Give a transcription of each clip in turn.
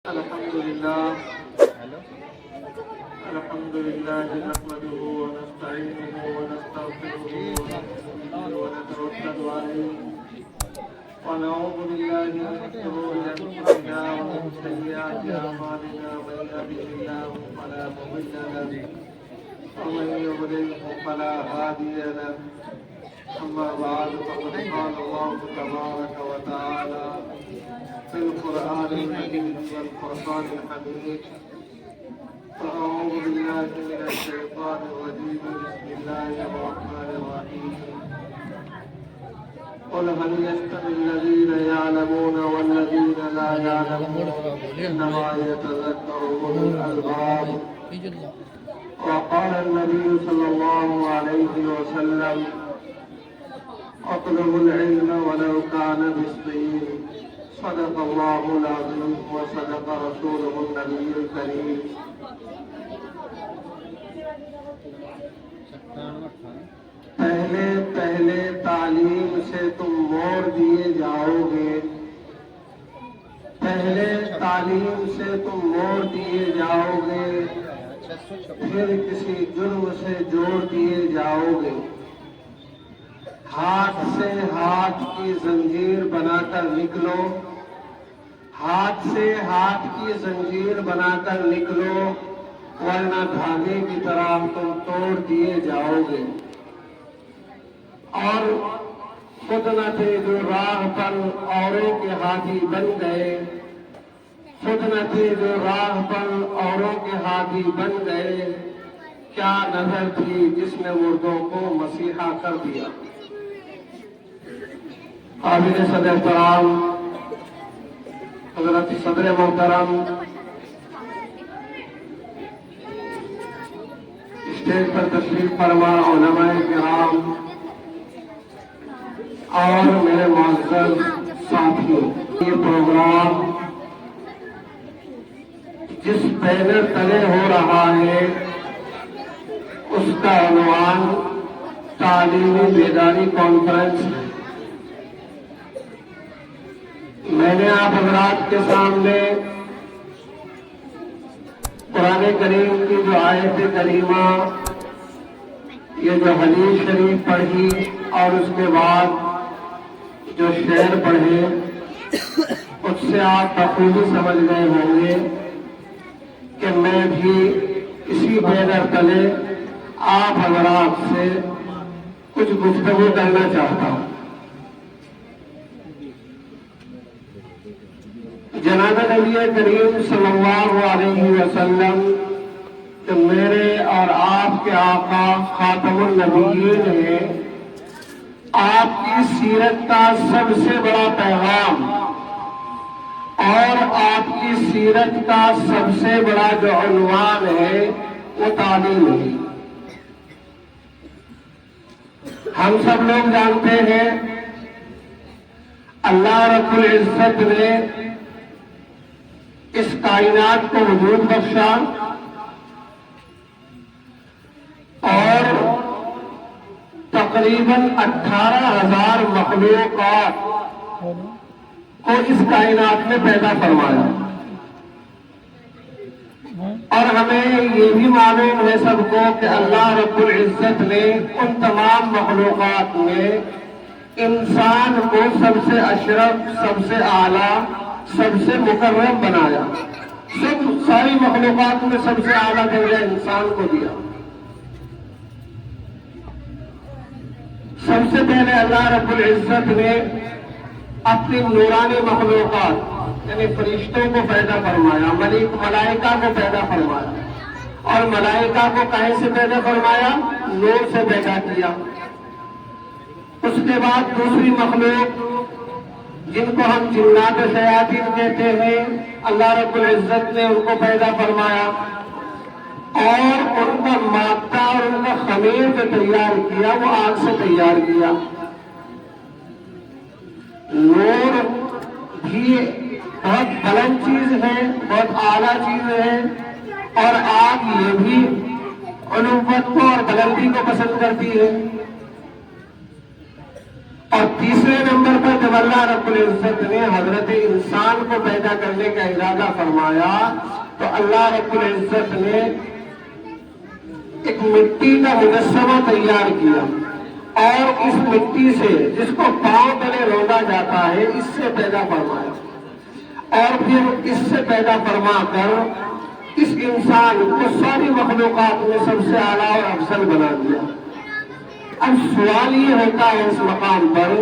الحمد لله نحمده ونستعينه ونستغفره ونتوكل عليه ونعوذ بالله من شرور انفسنا ومن سيئات اعمالنا من يهده الله فلا مضل له ومن يضلله فلا هادي له اما بعد فقد قال الله تبارك وتعالى في القرآن المجيد والفرقان الحميد فأعوذ بالله من الشيطان الرجيم بسم الله الرحمن الرحيم قل هل يستوي الذين يعلمون والذين لا يعلمون إنما يتذكر أولو الألباب وقال النبي صلى الله عليه وسلم اطلبوا العلم ولو كان بالصين صدق الله العظيم وصدق رسوله النبي الكريم پہلے تعلیم سے تم موڑ دیے جاؤ گے پہلے تعلیم سے تم موڑ دیے جاؤ گے پھر کسی جرم سے جوڑ دیے جاؤ گے ہاتھ سے ہاتھ کی زنجیر بنا کر نکلو ہاتھ سے ہاتھ کی زنجیر بنا کر نکلو ورنہ دھاگے کی طرح تم توڑ دیے جاؤ گے اور خود نہ تھے جو راہ پر اوروں کے ہاتھی بن گئے خود نہ تھے جو راہ پر اوروں کے ہاتھی بن گئے کیا نظر تھی جس نے مردوں کو مسیحا کر دیا قابل صدر احترام حضرت صدر محترم اسٹیج پر تشریف فرما علماء کرام اور میرے معزز ساتھیوں یہ پروگرام جس بینر تلے ہو رہا ہے اس کا عنوان تعلیمی بیداری کانفرنس ہے میں نے آپ حضرات کے سامنے قرآن کریم کی جو آیت کریمہ یہ جو حدیث شریف پڑھی اور اس کے بعد جو شعر پڑھے اس سے آپ بخوبی سمجھ گئے ہوں گے کہ میں بھی اسی بینر تلے آپ حضرات سے کچھ گفتگو کرنا چاہتا ہوں جناب نبی کریم صلی اللہ علیہ وسلم کہ میرے اور آپ کے آقا خاتم النبیین ہیں آپ کی سیرت کا سب سے بڑا پیغام اور آپ کی سیرت کا سب سے بڑا جو عنوان ہے وہ تعلیم ہے ہم سب لوگ جانتے ہیں اللہ رب العزت نے اس کائنات کو وجود بخشا اور تقریباً 18,000 مخلوقات کو اس کائنات میں پیدا فرمایا اور ہمیں یہ بھی معلوم ہے سب کو کہ اللہ رب العزت نے ان تمام مخلوقات میں انسان کو سب سے اشرف سب سے اعلیٰ سب سے مکرم بنایا ساری مخلوقات میں سب سے اعلیٰ درجہ انسان کو دیا سب سے پہلے اللہ رب العزت نے اپنی نورانی مخلوقات یعنی فرشتوں کو پیدا فرمایا ملائکہ کو پیدا فرمایا اور ملائکہ کو کہیں سے پیدا فرمایا نور سے پیدا کیا اس کے بعد دوسری مخلوق جن کو ہم جنات و شیاطین کہتے ہیں اللہ رب العزت نے ان کو پیدا فرمایا اور ان کا مادہ اور ان کا خمیر جو تیار کیا وہ آگ سے تیار کیا نور بھی بہت بلند چیز ہے بہت اعلیٰ چیز ہے اور آگ یہ بھی علوت کو اور بلندی کو پسند کرتی ہے اور تیسرے نمبر پر جب اللہ رب العزت نے حضرت انسان کو پیدا کرنے کا ارادہ فرمایا تو اللہ رب العزت نے ایک مٹی کا مجسمہ تیار کیا اور اس مٹی سے جس کو پاؤں تلے روندا جاتا ہے اس سے پیدا فرمایا اور پھر اس سے پیدا فرما کر اس انسان کو ساری مخلوقات میں سب سے اعلیٰ اور افضل بنا دیا۔ اب سوال یہ ہوتا ہے اس مقام پر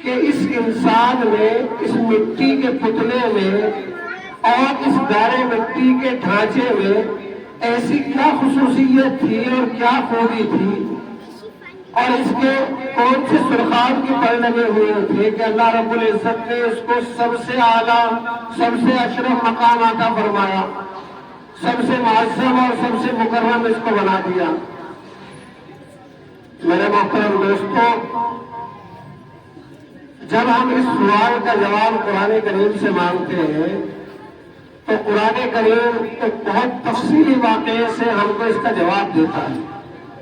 کہ اس انسان میں اس مٹی کے پتلے میں اور اس گارے مٹی کے ڈھانچے میں ایسی کیا خصوصیت تھی اور کیا خوبی تھی اور اس کے کون سے سرخاب کے پر لگے ہوئے تھے کہ اللہ رب العزت نے اس کو سب سے اعلیٰ سب سے اشرف مقام عطا فرمایا، سب سے معظم اور سب سے مکرم اس کو بنا دیا۔ میرے محترم دوستوں، جب ہم اس سوال کا جواب قرآن کریم سے مانگتے ہیں تو قرآن کریم ایک بہت تفصیلی واقعے سے ہم کو اس کا جواب دیتا ہے۔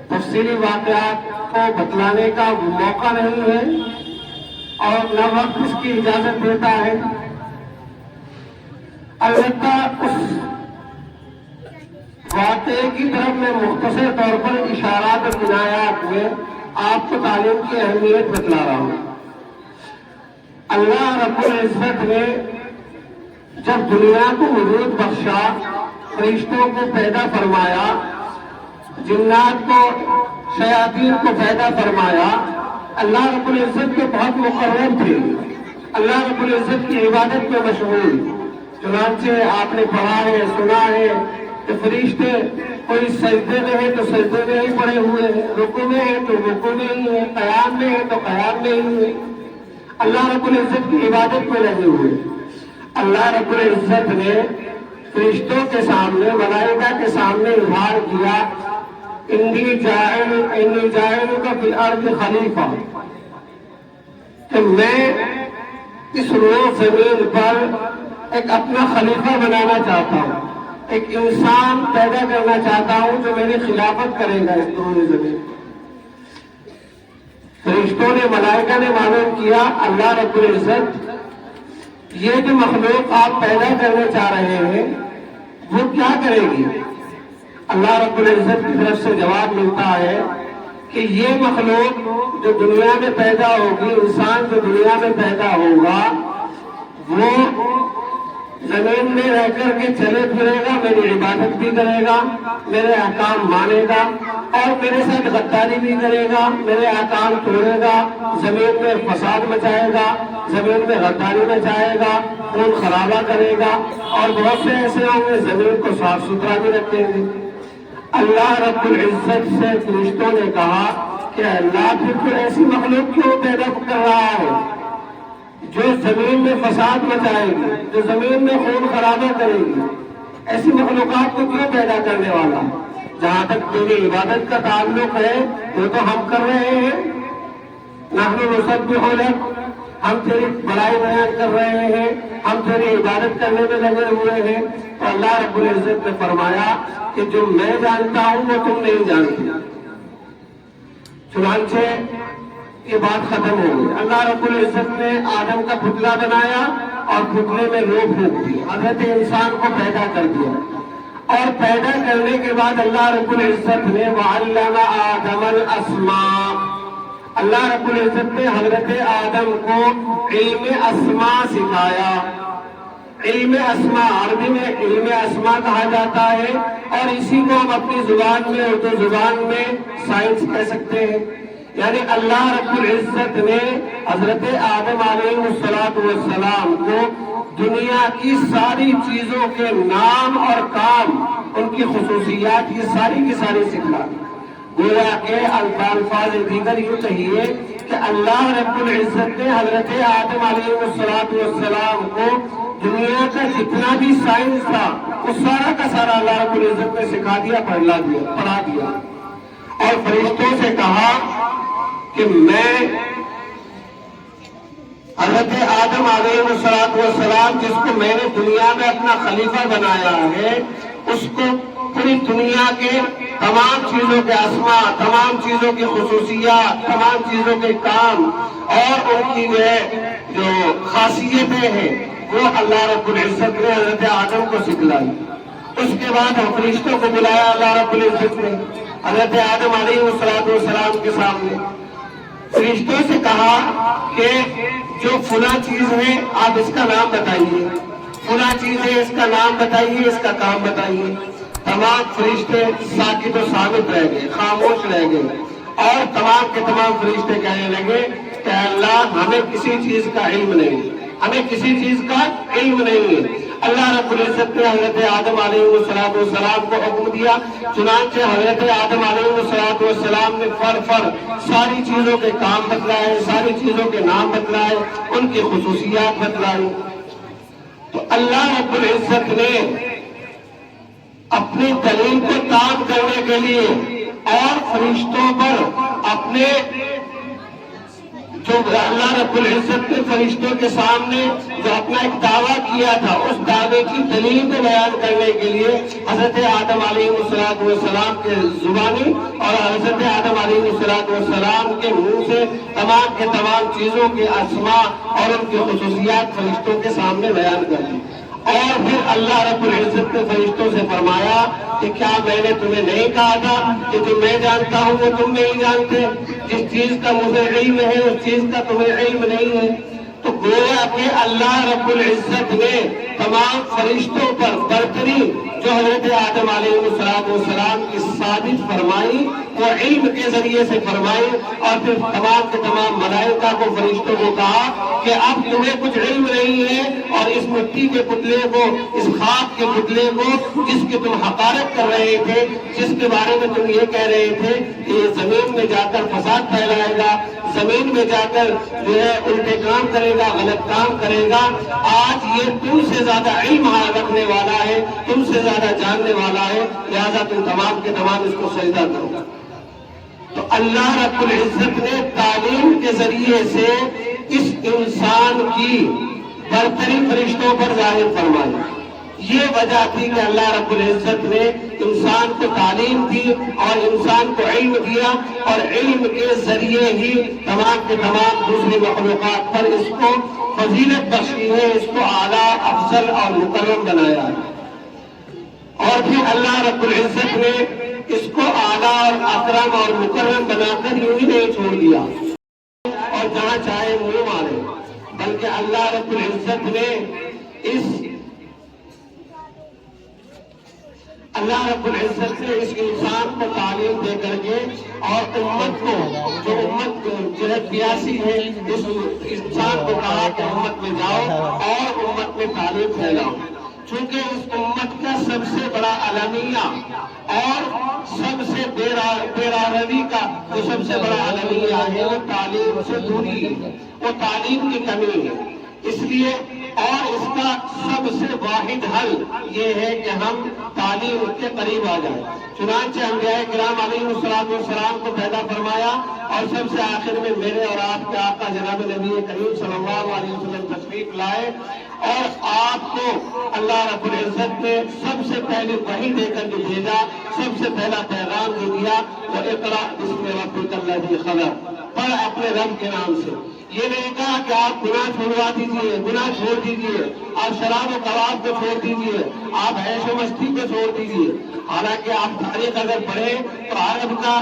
تفصیلی واقعات کو بتلانے کا موقع نہیں ہے اور نہ وقت اس کی اجازت دیتا ہے، البتہ اس واقعے کی طرف میں مختصر طور پر اشارات اور کنایات میں آپ کو تعلیم کی اہمیت بتلا رہا ہوں۔ اللہ رب العزت نے جب دنیا کو وجود بخشا، فرشتوں کو پیدا فرمایا، جنات کو شیاطین کو پیدا فرمایا، اللہ رب العزت کے بہت مقرب تھے، اللہ رب العزت کی عبادت میں مشغول۔ چنانچہ آپ نے پڑھا ہے، سنا ہے کہ فرشتے کوئی سجدے میں ہے تو سجدے میں ہی پڑے ہوئے ہیں، رکوع میں ہے تو رکوع میں ہی ہے، قیام میں ہے تو قیام میں ہی ہے، اللہ رب العزت کی عبادت میں لگے ہوئے۔ اللہ رب العزت نے فرشتوں کے سامنے، ملائکہ کے سامنے اظہار کیا، انی جاعل کا فی الارض خلیفہ، کہ میں اس روح زمین پر ایک اپنا خلیفہ بنانا چاہتا ہوں، ایک انسان پیدا کرنا چاہتا ہوں جو میری خلافت کرے گا اس روح زمین۔ فرشتوں نے، ملائکہ نے معلوم کیا اللہ رب العزت یہ جو مخلوق آپ پیدا کرنا چاہ رہے ہیں وہ کیا کرے گی؟ اللہ رب العزت کی طرف سے جواب ملتا ہے کہ یہ مخلوق جو دنیا میں پیدا ہوگی، انسان جو دنیا میں پیدا ہوگا، وہ زمین میں رہ کر کے چلے پھرے گا، میری عبادت بھی کرے گا، میرے احکام مانے گا اور میرے ساتھ غداری بھی کرے گا، میرے احکام توڑے گا، زمین میں فساد مچائے گا، زمین میں غداری مچائے گا، خون خرابہ کرے گا اور بہت سے ایسے ہوں گے زمین کو صاف ستھرا بھی رکھیں گے۔ اللہ رب العزت سے فرشتوں نے کہا کہ اللہ پھر ایسی مخلوق کیوں پیدا کر رہا ہے جو زمین میں فساد مچائے گی، جو زمین میں خون خرابہ کرے گی؟ ایسی مخلوقات کو کیوں پیدا کرنے والا؟ جہاں تک میری عبادت کا تعلق ہے وہ تو ہم کر رہے ہیں، نحن نسبح لک، ہم تیری بڑائی بیان کر رہے ہیں، ہم تیری عبادت کرنے میں لگے ہوئے ہیں۔ تو اللہ رب العزت نے فرمایا کہ جو میں جانتا ہوں وہ تم نہیں جانتے۔ چنانچہ یہ بات ختم ہو گئی۔ اللہ رب العزت نے آدم کا پتلا بنایا اور پتلے میں روح پھونک دی، حضرت انسان کو پیدا کر دیا اور پیدا کرنے کے بعد اللہ رب العزت نے وَعَلَّمَ آدَمَ الْأَسْمَاءَ، اللہ رب العزت نے حضرت آدم کو علم اسماء سکھایا۔ علم اسماء عربی میں علم اسماء کہا جاتا ہے اور اسی کو ہم اپنی زبان میں، اردو زبان میں سائنس کہہ سکتے ہیں۔ یعنی اللہ رب العزت نے حضرت آدم علیہ السلام کو دنیا کی ساری چیزوں کے نام اور کام، ان کی خصوصیات کی ساری سکھلا۔ گویا کہ الفاظ دیگر یوں کہیے کہ اللہ رب العزت نے حضرت آدم علیہ السلام کو دنیا کا جتنا بھی سائنس تھا وہ سارا کا سارا اللہ رب العزت نے سکھا دیا، پڑھا دیا اور فرشتوں سے کہا کہ میں حضرت آدم علیہ السلام جس کو میں نے دنیا میں اپنا خلیفہ بنایا ہے، اس کو پوری دنیا کے تمام چیزوں کے اسما، تمام چیزوں کی خصوصیات، تمام چیزوں کے کام اور ان کی جو خاصیتیں ہیں وہ اللہ رب العزت نے حضرت آدم کو سکھلائی۔ اس کے بعد فرشتوں کو بلایا اللہ رب العزت نے حضرت آدم علیہ السلام کے سامنے، فرشتوں سے کہا کہ جو فلاں چیز ہے آپ اس کا نام بتائیے، فلاں چیز ہے اس کا نام بتائیے، اس کا کام بتائیے۔ تمام فرشتے ساکت و ثابت رہ گئے، خاموش رہ گئے، اور تمام کے تمام فرشتے کہنے لگے کہ اللہ ہمیں کسی چیز کا علم نہیں، ہمیں کسی چیز کا علم نہیں ہے۔ اللہ رب العزت نے حضرت آدم علیہ السلام کو حکم دیا، چنانچہ حضرت آدم علیہ السلام نے فر ساری چیزوں کے کام بتلائے، ساری چیزوں کے نام بتلائے، ان کی خصوصیات بتلائی۔ تو اللہ رب العزت نے اپنی دلیل کو تام کرنے کے لیے اور فرشتوں پر اپنے جو اللہ رب العزت نے فرشتوں کے سامنے جو اپنا ایک دعویٰ کیا تھا، اس دعوے کی دلیل کو بیان کرنے کے لیے حضرت آدم علیہ السلام کے زبانی اور حضرت آدم علیہ السلام کے منہ سے تمام کے تمام چیزوں کے اسماء اور ان کی خصوصیات فرشتوں کے سامنے بیان کر دی۔ اور پھر اللہ رب العزت نے فرشتوں سے فرمایا کہ کیا میں نے تمہیں نہیں کہا تھا کہ جو میں جانتا ہوں وہ تم نہیں جانتے، جس چیز کا مجھے علم ہے اس چیز کا تمہیں علم نہیں ہے۔ تو گویا کہ اللہ رب العزت نے تمام فرشتوں پر برتری جو حضرت آدم علیہ السلام کی ثابت فرمائی وہ علم کے ذریعے سے فرمائی، اور پھر تمام کے تمام ملائکہ کو فرشتوں کو کہا کہ اب تمہیں کچھ علم نہیں ہے، اور اس مٹی کے پتلے کو، اس خاک کے پتلے کو جس کی تم حقارت کر رہے تھے، جس کے بارے میں تم یہ کہہ رہے تھے کہ یہ زمین میں جا کر فساد پھیلائے گا، زمین میں جا کر جو ہے الٹے کام کرے گا، غلط کام کرے گا، آج یہ تم سے زیادہ علم رکھنے والا ہے، تم سے زیادہ جاننے والا ہے، لہذا تم تمام کے تمام اس کو سجدہ کرو۔ تو اللہ رب العزت نے تعلیم کے ذریعے سے اس انسان کی برتری فرشتوں پر ظاہر فرمائی۔ یہ وجہ تھی کہ اللہ رب العزت نے انسان کو تعلیم دی اور انسان کو علم دیا، اور علم کے ذریعے ہی تمام کے تمام دوسری مخلوقات پر اس کو فضیلت بخشی ہے، اس کو اعلیٰ، افضل اور مکرم بنایا ہے۔ اور پھر اللہ رب العزت نے اس کو اعلیٰ اور اکرم اور مکرم بنا کر یوں ہی نہیں چھوڑ دیا اور جہاں چاہے منہ مارے، بلکہ اللہ رب العزت نے اس انسان کو تعلیم دے کر کے اور امت کو جو ہے پیاسی ہے، اس انسان کو کہا کہ امت میں جاؤ اور امت میں تعلیم پھیلاؤ، چونکہ اس امت کا سب سے بڑا المیہ اور سب سے بیراروی کا جو سب سے بڑا المیہ ہے وہ تعلیم سے دوری ہے، وہ تعلیم کی کمی ہے۔ اس لیے اور اس کا سب سے واحد حل یہ ہے کہ ہم تعلیم کے قریب آ جائیں۔ چنانچہ انبیاء کرام علیہ السلام کو پیدا فرمایا، اور سب سے آخر میں میرے اور آپ کے آقا جناب نبی کریم صلی اللہ علیہ وسلم تشریف لائے، اور آپ کو اللہ رب العزت نے سب سے پہلے وحی دے کر جو بھیجا، سب سے پہلا پیغام جو دیا وہ اقرأ بسم ربک الذی خلق، پڑھ اپنے رب کے نام سے۔ یہ نہیں کہا کہ آپ گناہ چھوڑوا دیجئے، گناہ چھوڑ دیجئے، آپ شراب و کباب کو چھوڑ دیجئے، آپ عیش و مستی کو چھوڑ دیجئے۔ حالانکہ آپ تاریخ اگر پڑھیں تو عرب کا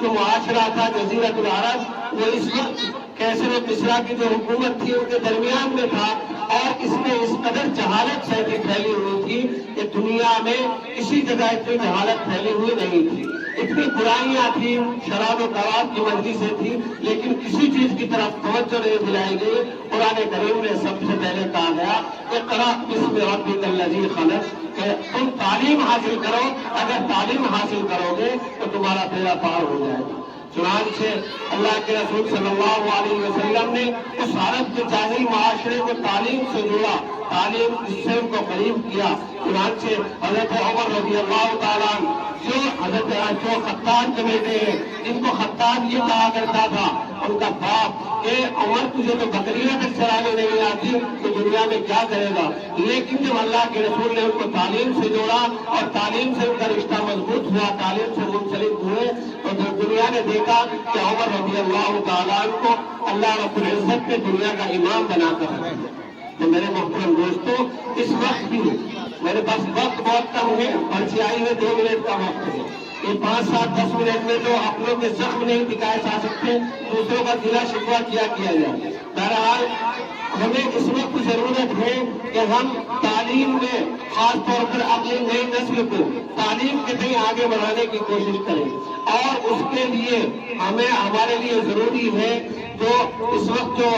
جو معاشرہ تھا جزیرۃ العرب، وہ اس وقت کیسر و کسریٰ کی جو حکومت تھی ان کے درمیان میں تھا، اور اس میں اس قدر جہالت پھیلی ہوئی تھی کہ دنیا میں کسی جگہ اتنی جہالت پھیلی ہوئی نہیں تھی، اتنی برائیاں تھیں، شراب و کباب کی مرضی سے تھی، لیکن کسی چیز کی طرف توجہ نہیں دلائی گئی۔ قرآن کریم میں سب سے پہلے کہا گیا اقرأ بسم ربک الذی خلق، کہ تم تعلیم حاصل کرو، اگر تعلیم حاصل کرو گے تو تمہارا بیڑا پار ہو جائے گا۔ چنانچہ اللہ کے رسول صلی اللہ علیہ وسلم نے اس عرب کے جاہل معاشرے کو تعلیم سے جوڑا، تعلیم سے ان کو قریب کیا۔ چنانچہ حضرت عمر رضی اللہ تعالیٰ جو خطاب کے بیٹے ہیں، جن کو خطاب یہ کہا کرتا تھا، ان کا باپ کہ عمر تجھے تو بکریاں تک چرانے نہیں آتی تو دنیا میں کیا کرے گا. لیکن جب اللہ کے رسول نے ان کو تعلیم سے جوڑا اور تعلیم سے ان کا رشتہ مضبوط ہوا, تعلیم سے منسلک ہوئے, تو دنیا نے دیکھا کہ عمر رضی اللہ تعالیٰ عنہ کو اللہ رب العزت نے دنیا کا امام بنا کر رکھا. تو میرے محترم دوستو, اس وقت بھی میرے پاس وقت بہت کم ہے, پرچی آئی ہے 2 منٹ کا وقت ہے. یہ 5, 7, 10 منٹ میں تو اپنوں کے زخم نہیں دکھائے جا سکتے, دوسروں کا گلا شکوہ کیا جائے. بہرحال ہمیں اس وقت ضرورت ہے کہ ہم تعلیم میں خاص طور پر اپنی نئی نسل کو تعلیم کے کہیں آگے بڑھانے کی کوشش کریں, اور اس کے لیے ہمارے لیے ضروری ہے جو اس وقت جو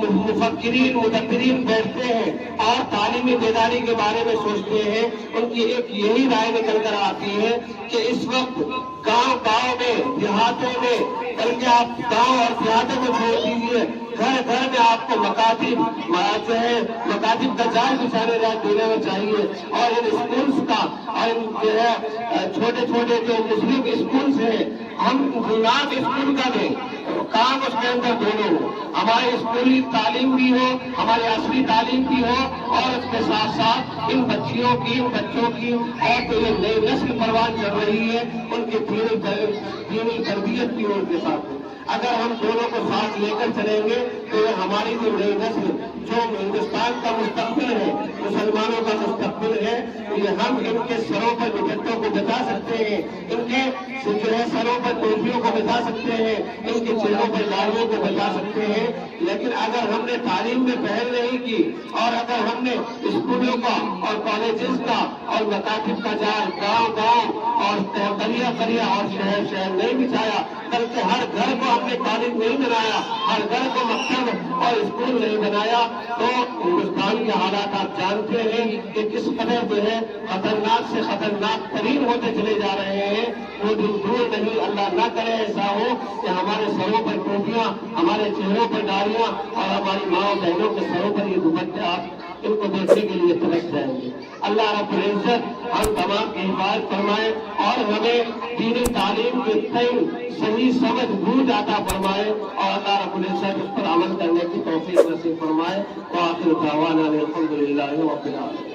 مفکرین مدبرین بیٹھتے ہیں اور تعلیمی بیداری کے بارے میں سوچتے ہیں, ان کی ایک یہی رائے نکل کر آتی ہے کہ اس وقت گاؤں میں دیہاتوں میں, بلکہ آپ گاؤں اور دیہاتوں میں چھوڑ دیجیے, گھر میں آپ کو مکاتب کا جال بچھانے دینا چاہیے. اور ان اسکولس کا اور جو ہے چھوٹے چھوٹے جو مسلم اسکولس ہیں, ہم نام اسکول کا دیں, کام اس کے اندر دونوں ہو, ہماری اسکولی تعلیم بھی ہو, ہماری اصلی تعلیم بھی ہو, اور اس کے ساتھ ساتھ ان بچیوں کی ان بچوں کی اور جو یہ نئی نسل پروان چل رہی ہے ان کی دینی تربیت بھی ان کے ساتھ ہو. اگر ہم دونوں کو ساتھ لے کر چلیں گے تو یہ ہماری جو نئی نسل جو ہندوستان کا مستقبل ہے, مسلمانوں کا مستقبل ہے, یہ ہم ان کے سروں پر دوپٹوں کو بچا سکتے ہیں, ان کے جو ہے سروں پر ٹوپیوں کو بچا سکتے ہیں, ان کے چہروں پر داڑھیوں کو بچا سکتے ہیں. لیکن اگر ہم نے تعلیم میں پہل نہیں کی اور اگر ہم نے اسکولوں کا اور کالجز کا اور مکاتب کا جال گاؤں اور قریہ اور شہر نہیں بچھایا, بلکہ ہر گھر کو ہم نے تعلیم نہیں بنایا, ہر گھر کو مکتب اور اسکول نہیں بنایا, تو ہندوستان کے حالات آپ جانتے ہیں کہ کس قدر جو ہے خطرناک سے خطرناک ترین ہوتے چلے جا رہے ہیں. وہ دن دور نہیں, اللہ نہ کرے ایسا ہو کہ ہمارے سروں پر ٹوپیاں, ہمارے چہروں پر داڑیاں اور ہماری ماں بہنوں کے سروں پر یہ دوپٹے آپ ان کو دیکھنے کے لیے ترس جائیں گے. اللہ رب العزت ہم تمام کی حفاظت فرمائے اور ہمیں دینی تعلیم کے تئیں صحیح سمجھ بوجھ عطا فرمائے, اور اللہ رب العزت اس پر عمل کرنے کی توفیق نصیب فرمائے. وآخر دعوانا الحمد للہ رب العالمین.